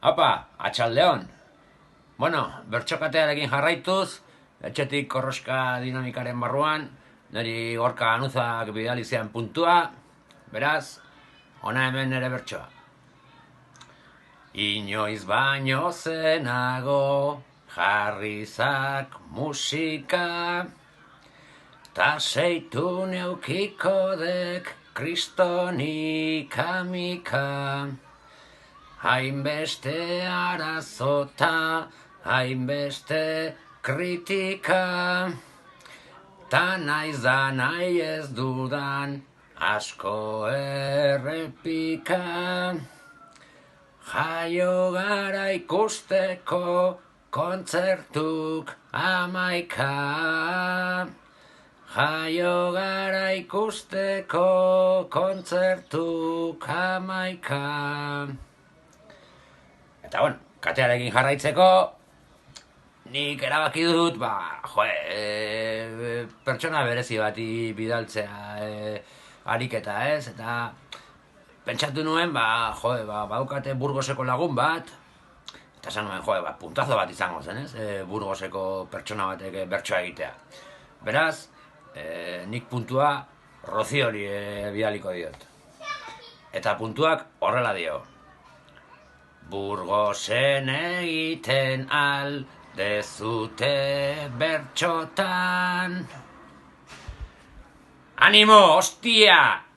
Apa, atxaldeon. Bueno, bertxokatearekin jarraituz, etxetik korroska dinamikaren barruan, niri gorka anuzak bidali zian puntua, beraz, ona hemen nere bertsoa. Inoiz baino zenago jarrizak musika, ta seitu neukiko dek kristonik amika. Hainbeste arazota, hainbeste kritika, ta naiz da nahi ez dudan asko errepika. Jaio gara ikusteko kontzertuk 11. Jaio gara ikusteko kontzertuk 11. Eta bueno, katearekin jarraitzeko, nik erabaki dut, pertsona berezi bati bidaltzea ariketa ez, eta pentsatu nuen, baukate Burgoseko lagun bat, eta esan nuen, puntazo bat izango zen, ez, Burgoseko pertsona batek bertsoa egitea. Beraz, nik puntua Roziori bidaliko diot. Eta puntuak horrela dio. Burgosen egiten aldezute bertxotan. Animo, hostia!